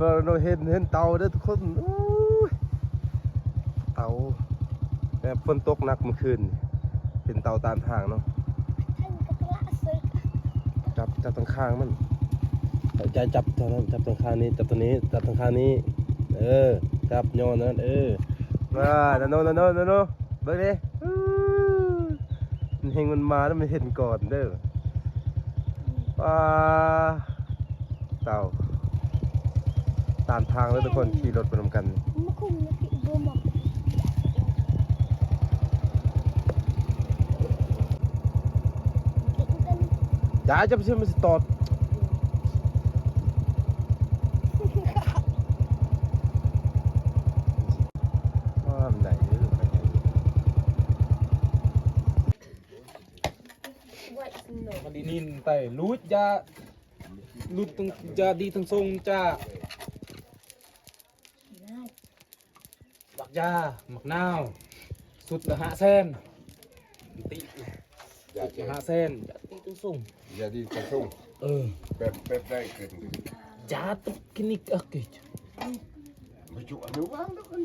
เราเห็นเต่าเด้อทุกคนเต่าแบบฝนตกหนักเมื่อคืนเป็นเต่าตามทางเนาะจับตรงข้างมันจะจับตรงนั้นจับตรงข้างนี้จับตัวนี้จับตรงข้างนี้จับโยนนั่นมาโนเบิ่งดิมันเฮงมันมาแล้วมันเห็นก่อนเด้อเต่าตามทางแล้วทุกคนขี่รถไปนำกันอย่าจะไปซื้อมันสตอดมันไหนมันดีนินแต่รู้จะรู้ต้องจะดีทั้งทรงจะบักยาหมักนาวสุดละ5 เซนตี5 เซนจะตีทั้งทรงอย่าดีทั้งทรงแบบได้เกินจะตุกกินิกอะกิจไม่จุอันนี้ว่างแล้วกัน